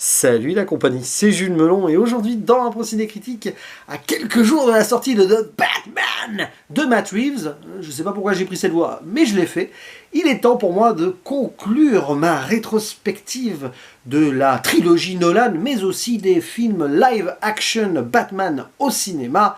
Salut la compagnie, c'est Jules Melon et aujourd'hui dans un procédé critique, à quelques jours de la sortie de The Batman de Matt Reeves, je sais pas pourquoi j'ai pris cette voie, mais je l'ai fait, il est temps pour moi de conclure ma rétrospective de la trilogie Nolan, mais aussi des films live-action Batman au cinéma,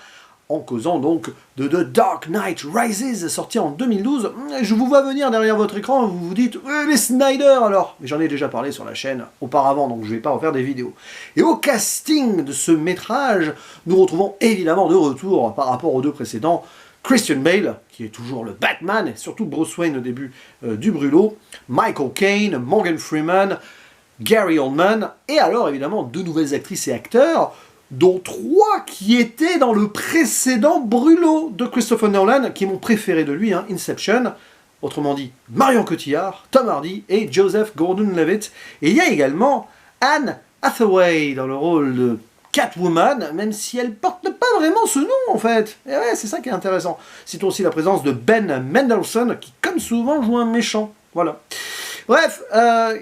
en causant donc de The Dark Knight Rises, sorti en 2012. Je vous vois venir derrière votre écran, vous vous dites « les Snyder alors !» Mais j'en ai déjà parlé sur la chaîne auparavant, donc je ne vais pas refaire des vidéos. Et au casting de ce métrage, nous retrouvons évidemment de retour, par rapport aux deux précédents, Christian Bale, qui est toujours le Batman, et surtout Bruce Wayne au début du brûlot, Michael Caine, Morgan Freeman, Gary Oldman, et alors évidemment deux nouvelles actrices et acteurs, dont 3 qui étaient dans le précédent brûlot de Christopher Nolan, qui est mon préféré de lui, Inception, autrement dit Marion Cotillard, Tom Hardy et Joseph Gordon-Levitt. Et il y a également Anne Hathaway dans le rôle de Catwoman, même si elle porte pas vraiment ce nom en fait. Et ouais, c'est ça qui est intéressant. Citons aussi la présence de Ben Mendelsohn, qui comme souvent joue un méchant. Voilà. Bref,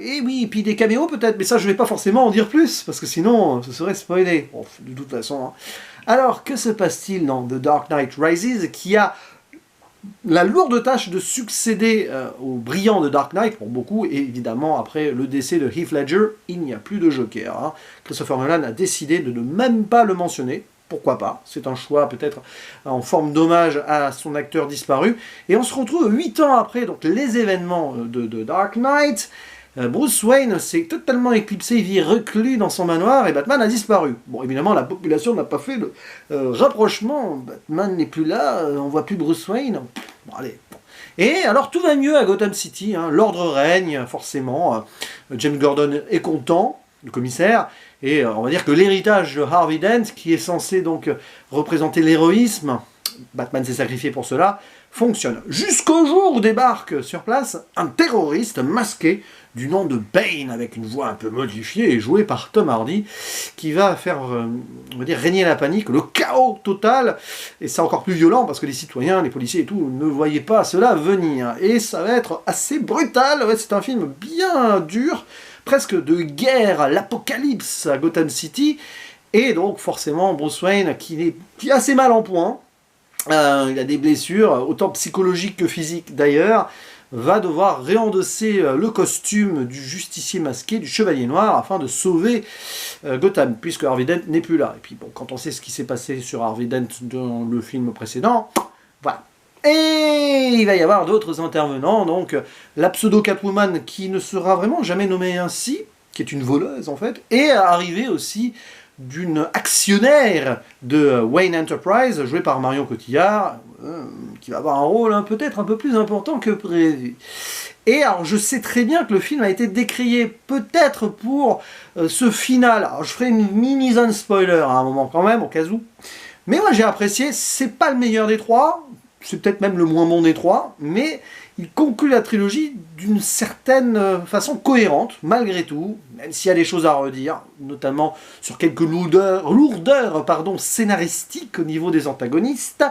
et oui, et puis des caméos peut-être, mais ça je vais pas forcément en dire plus, parce que sinon ce serait spoilé, bon, de toute façon. Alors, que se passe-t-il dans The Dark Knight Rises, qui a la lourde tâche de succéder au brillant de Dark Knight, pour beaucoup, et évidemment, après le décès de Heath Ledger, il n'y a plus de Joker. Christopher Nolan a décidé de ne même pas le mentionner. Pourquoi pas? C'est un choix peut-être en forme d'hommage à son acteur disparu. Et on se retrouve 8 ans après donc, les événements de Dark Knight. Bruce Wayne s'est totalement éclipsé, il vit reclus dans son manoir et Batman a disparu. Bon, évidemment, la population n'a pas fait le rapprochement. Batman n'est plus là, on voit plus Bruce Wayne. Bon, allez. Bon. Et alors tout va mieux à Gotham City, l'ordre règne, forcément. James Gordon est content, le commissaire. Et on va dire que l'héritage de Harvey Dent, qui est censé donc représenter l'héroïsme, Batman s'est sacrifié pour cela, fonctionne. Jusqu'au jour où débarque sur place un terroriste masqué du nom de Bane, avec une voix un peu modifiée et jouée par Tom Hardy, qui va faire, on va dire, régner la panique, le chaos total, et c'est encore plus violent parce que les citoyens, les policiers et tout, ne voyaient pas cela venir. Et ça va être assez brutal, ouais, c'est un film bien dur, presque de guerre à l'apocalypse à Gotham City, et donc forcément Bruce Wayne qui est assez mal en point, il a des blessures, autant psychologiques que physiques d'ailleurs, va devoir réendosser le costume du justicier masqué, du chevalier noir, afin de sauver Gotham, puisque Harvey Dent n'est plus là. Et puis bon, quand on sait ce qui s'est passé sur Harvey Dent dans le film précédent, voilà. Et il va y avoir d'autres intervenants, donc la pseudo-Catwoman qui ne sera vraiment jamais nommée ainsi, qui est une voleuse en fait, et arrivée aussi d'une actionnaire de Wayne Enterprise, jouée par Marion Cotillard, qui va avoir un rôle peut-être un peu plus important que prévu. Et alors je sais très bien que le film a été décrié peut-être pour ce final, alors je ferai une mini-zone spoiler à un moment quand même, au cas où, mais moi j'ai apprécié, c'est pas le meilleur des trois, c'est peut-être même le moins bon des trois, mais il conclut la trilogie d'une certaine façon cohérente, malgré tout, même s'il y a des choses à redire, notamment sur quelques lourdeurs scénaristiques au niveau des antagonistes,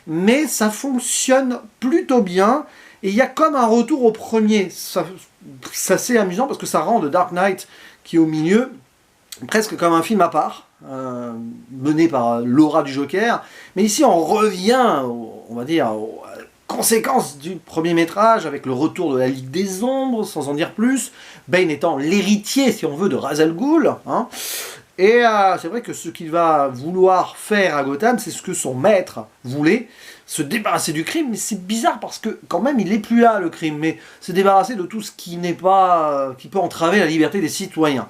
mais ça fonctionne plutôt bien, et il y a comme un retour au premier. C'est assez amusant parce que ça rend The Dark Knight, qui est au milieu, presque comme un film à part, mené par l'aura du Joker, mais ici on revient, on va dire, aux conséquences du premier métrage, avec le retour de la Ligue des Ombres, sans en dire plus, Bane étant l'héritier, si on veut, de Ra's al Ghul, et c'est vrai que ce qu'il va vouloir faire à Gotham, c'est ce que son maître voulait, se débarrasser du crime, mais c'est bizarre parce que quand même il n'est plus là le crime, mais se débarrasser de tout ce qui n'est pas, qui peut entraver la liberté des citoyens.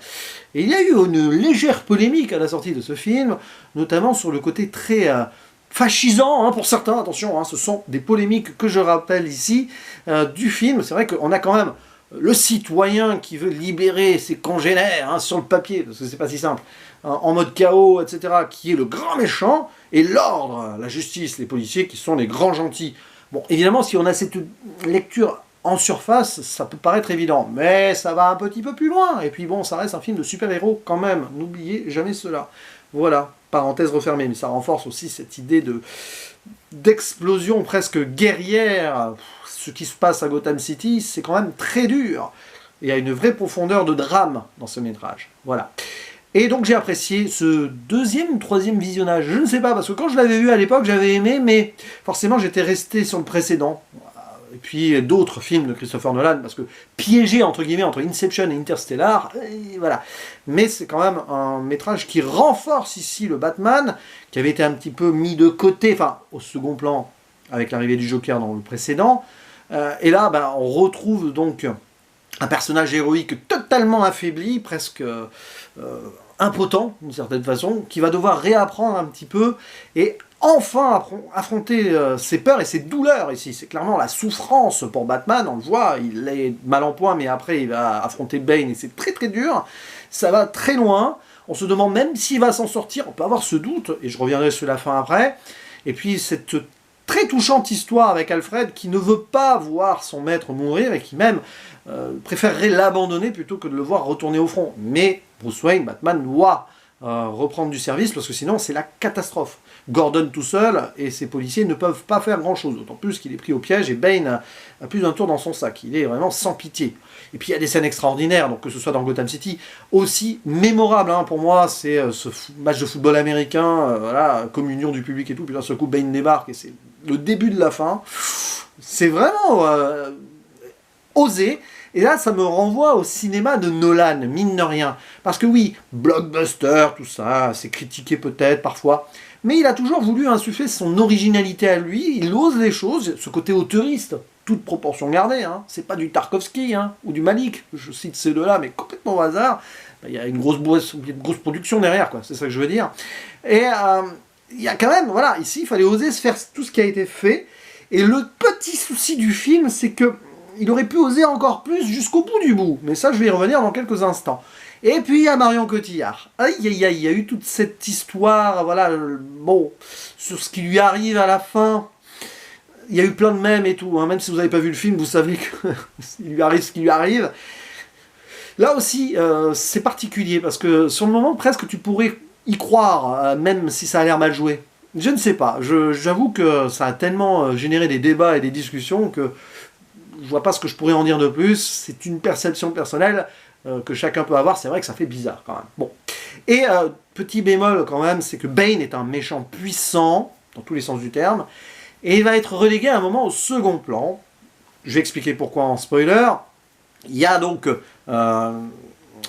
Et il y a eu une légère polémique à la sortie de ce film, notamment sur le côté très fascisant, pour certains, attention, ce sont des polémiques que je rappelle ici, du film. C'est vrai qu'on a quand même le citoyen qui veut libérer ses congénères sur le papier, parce que c'est pas si simple, en mode chaos, etc., qui est le grand méchant, et l'ordre, la justice, les policiers qui sont les grands gentils. Bon, évidemment, si on a cette lecture en surface, ça peut paraître évident, mais ça va un petit peu plus loin, et puis bon, ça reste un film de super-héros quand même, n'oubliez jamais cela. Voilà, parenthèse refermée, mais ça renforce aussi cette idée d'explosion presque guerrière. Ce qui se passe à Gotham City, c'est quand même très dur. Il y a une vraie profondeur de drame dans ce métrage. Voilà. Et donc j'ai apprécié ce deuxième ou troisième visionnage, je ne sais pas, parce que quand je l'avais vu à l'époque, j'avais aimé, mais forcément j'étais resté sur le précédent. Et puis d'autres films de Christopher Nolan, parce que piégé entre guillemets entre Inception et Interstellar, et voilà. Mais c'est quand même un métrage qui renforce ici le Batman, qui avait été un petit peu mis de côté, enfin au second plan, avec l'arrivée du Joker dans le précédent. Et là, on retrouve donc un personnage héroïque totalement affaibli, presque impotent d'une certaine façon, qui va devoir réapprendre un petit peu et enfin affronter ses peurs et ses douleurs ici. C'est clairement la souffrance pour Batman, on le voit, il est mal en point, mais après il va affronter Bane et c'est très très dur, ça va très loin, on se demande même s'il va s'en sortir, on peut avoir ce doute, et je reviendrai sur la fin après, et puis cette très touchante histoire avec Alfred qui ne veut pas voir son maître mourir et qui même préférerait l'abandonner plutôt que de le voir retourner au front. Mais Bruce Wayne, Batman, doit reprendre du service parce que sinon c'est la catastrophe. Gordon tout seul et ses policiers ne peuvent pas faire grand chose, d'autant plus qu'il est pris au piège et Bane a plus d'un tour dans son sac. Il est vraiment sans pitié. Et puis il y a des scènes extraordinaires, donc que ce soit dans Gotham City, aussi mémorable pour moi, c'est ce match de football américain, voilà, communion du public et tout, puis d'un seul coup Bane débarque et c'est le début de la fin. C'est vraiment osé. Et là, ça me renvoie au cinéma de Nolan, mine de rien. Parce que oui, blockbuster, tout ça, c'est critiqué peut-être parfois, mais il a toujours voulu insuffler son originalité à lui, il ose les choses, ce côté auteuriste, toute proportion gardée, c'est pas du Tarkovsky ou du Malick, je cite ces deux-là, mais complètement au hasard, il y a une grosse production derrière, quoi, c'est ça que je veux dire. Et il y a quand même, voilà, ici, il fallait oser se faire tout ce qui a été fait, et le petit souci du film, c'est que il aurait pu oser encore plus jusqu'au bout du bout. Mais ça, je vais y revenir dans quelques instants. Et puis, il y a Marion Cotillard. Aïe, aïe, aïe, il y a eu toute cette histoire, voilà, bon, sur ce qui lui arrive à la fin. Il y a eu plein de mèmes et tout. Même si vous n'avez pas vu le film, vous savez qu'il lui arrive ce qui lui arrive. Là aussi, c'est particulier, parce que sur le moment, presque, tu pourrais y croire, même si ça a l'air mal joué. Je ne sais pas. J'avoue que ça a tellement généré des débats et des discussions que je vois pas ce que je pourrais en dire de plus, c'est une perception personnelle que chacun peut avoir, c'est vrai que ça fait bizarre quand même. Bon. Et petit bémol quand même, c'est que Bane est un méchant puissant, dans tous les sens du terme, et il va être relégué à un moment au second plan. Je vais expliquer pourquoi en spoiler. Il y a donc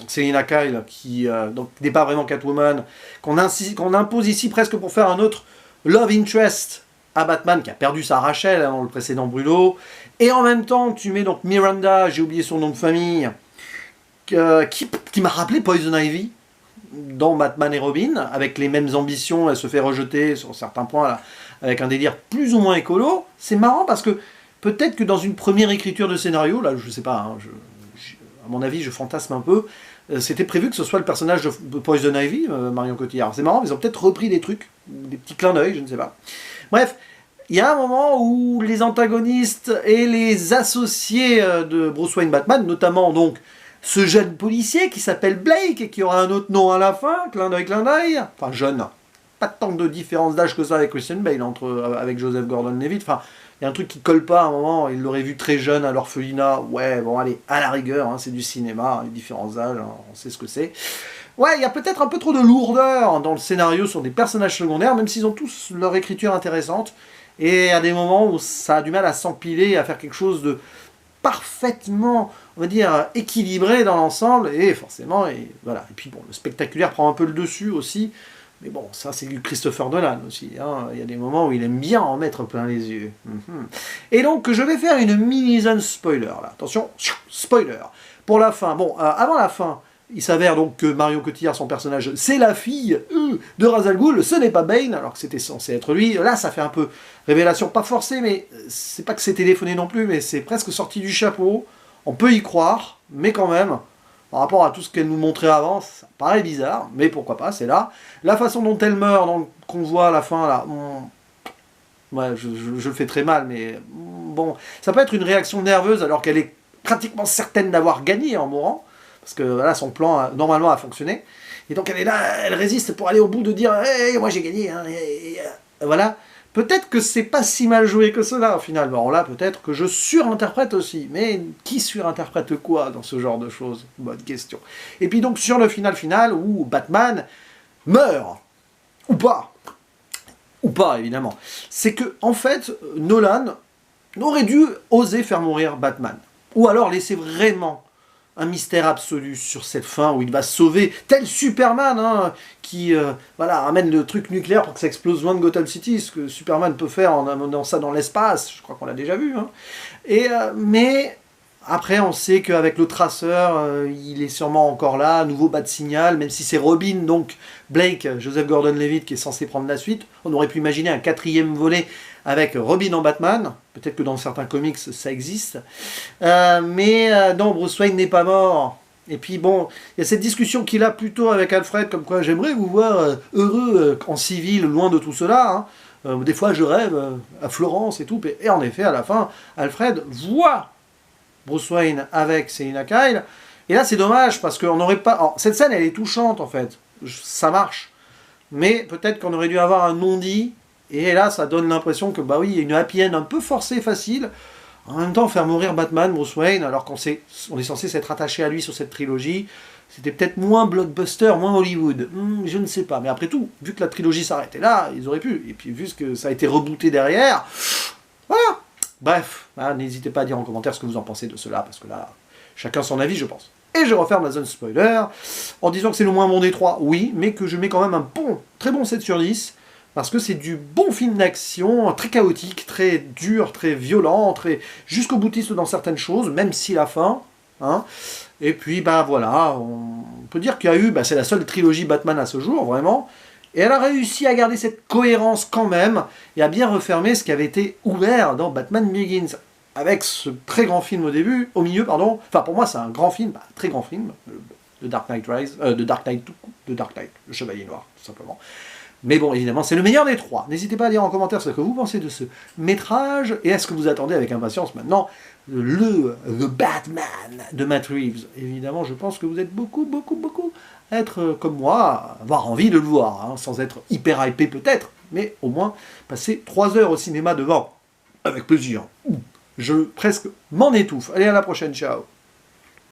Selina Kyle, qui donc n'est pas vraiment Catwoman, qu'on impose ici presque pour faire un autre love interest à Batman, qui a perdu sa Rachel dans le précédent Brûlot, et en même temps, tu mets donc Miranda, j'ai oublié son nom de famille, qui m'a rappelé Poison Ivy, dans Batman et Robin, avec les mêmes ambitions, elle se fait rejeter sur certains points, là, avec un délire plus ou moins écolo. C'est marrant parce que, peut-être que dans une première écriture de scénario, là, je sais pas, à mon avis, je fantasme un peu, c'était prévu que ce soit le personnage de Poison Ivy, Marion Cotillard. C'est marrant, ils ont peut-être repris des trucs, des petits clins d'œil, je ne sais pas. Bref, il y a un moment où les antagonistes et les associés de Bruce Wayne Batman, notamment donc ce jeune policier qui s'appelle Blake et qui aura un autre nom à la fin, clin d'œil, enfin jeune, pas tant de différence d'âge que ça avec Christian Bale, avec Joseph Gordon-Levitt, enfin il y a un truc qui colle pas à un moment, il l'aurait vu très jeune à l'orphelinat, ouais bon allez, à la rigueur, c'est du cinéma, les différents âges, on sait ce que c'est. Ouais, il y a peut-être un peu trop de lourdeur dans le scénario sur des personnages secondaires, même s'ils ont tous leur écriture intéressante. Et à des moments où ça a du mal à s'empiler, à faire quelque chose de parfaitement, on va dire, équilibré dans l'ensemble. Et forcément, et voilà. Et puis bon, le spectaculaire prend un peu le dessus aussi. Mais bon, ça c'est du Christopher Nolan aussi. Il y a des moments où il aime bien en mettre plein les yeux. Et donc, je vais faire une mini-zone spoiler, là. Attention, spoiler. Pour la fin, bon, avant la fin, il s'avère donc que Marion Cotillard, son personnage, c'est la fille de Ra's al Ghul, ce n'est pas Bane, alors que c'était censé être lui. Là, ça fait un peu révélation, pas forcée, mais c'est pas que c'est téléphoné non plus, mais c'est presque sorti du chapeau. On peut y croire, mais quand même, par rapport à tout ce qu'elle nous montrait avant, ça paraît bizarre, mais pourquoi pas, c'est là. La façon dont elle meurt, qu'on voit à la fin, là, ouais, je le fais très mal, mais bon, ça peut être une réaction nerveuse alors qu'elle est pratiquement certaine d'avoir gagné en mourant. Parce que voilà, son plan, normalement, a fonctionné. Et donc, elle est là, elle résiste pour aller au bout de dire « Hey, moi j'ai gagné !» Voilà. peut-être que c'est pas si mal joué que cela, finalement. Là, peut-être que je surinterprète aussi. Mais qui surinterprète quoi dans ce genre de choses? Bonne question. Et puis donc, sur le final où Batman meurt, ou pas, évidemment, c'est que, en fait, Nolan aurait dû oser faire mourir Batman. Ou alors laisser vraiment un mystère absolu sur cette fin où il va sauver, tel Superman, hein, qui ramène le truc nucléaire pour que ça explose loin de Gotham City, ce que Superman peut faire en amenant ça dans l'espace, je crois qu'on l'a déjà vu. Hein. Mais après, on sait qu'avec le traceur, il est sûrement encore là, nouveau bas de signal, même si c'est Robin, donc Blake, Joseph Gordon-Levitt, qui est censé prendre la suite. On aurait pu imaginer un 4e volet avec Robin en Batman. Peut-être que dans certains comics, ça existe. Non, Bruce Wayne n'est pas mort. Et puis bon, il y a cette discussion qu'il a plutôt avec Alfred, comme quoi j'aimerais vous voir heureux en civil, loin de tout cela. Hein. Des fois, je rêve à Florence et tout. Et en effet, à la fin, Alfred voit Bruce Wayne avec Selina Kyle. Et là, c'est dommage, parce qu'on n'aurait pas... Alors, cette scène, elle est touchante, en fait. Ça marche. Mais peut-être qu'on aurait dû avoir un non-dit. Et là, ça donne l'impression que, bah oui, il y a une happy end un peu forcée, facile. En même temps, faire mourir Batman, Bruce Wayne, alors on est censé s'être attaché à lui sur cette trilogie, c'était peut-être moins blockbuster, moins Hollywood. Je ne sais pas. Mais après tout, vu que la trilogie s'arrêtait là, ils auraient pu. Et puis, vu que ça a été rebooté derrière, voilà. Bref, n'hésitez pas à dire en commentaire ce que vous en pensez de cela, parce que là, chacun son avis, je pense. Et je referme la zone spoiler, en disant que c'est le moins bon des trois, oui, mais que je mets quand même un très bon 7 sur 10, parce que c'est du bon film d'action, très chaotique, très dur, très violent, très jusqu'au boutiste dans certaines choses, même si la fin, hein. Et puis, voilà, on peut dire qu'il y a eu, c'est la seule trilogie Batman à ce jour, vraiment, et elle a réussi à garder cette cohérence quand même, et à bien refermer ce qui avait été ouvert dans Batman Begins, avec ce très grand film au milieu, pardon. Enfin, pour moi, c'est un grand film, très grand film, de Dark Knight le Chevalier Noir, tout simplement. Mais bon, évidemment, c'est le meilleur des trois. N'hésitez pas à dire en commentaire ce que vous pensez de ce métrage, et est-ce que vous attendez avec impatience maintenant le Batman de Matt Reeves. Évidemment, je pense que vous êtes beaucoup à être comme moi, avoir envie de le voir, hein, sans être hyper hypé peut-être, mais au moins passer 3 heures au cinéma devant, avec plaisir. Je presque m'en étouffe. Allez, à la prochaine, ciao.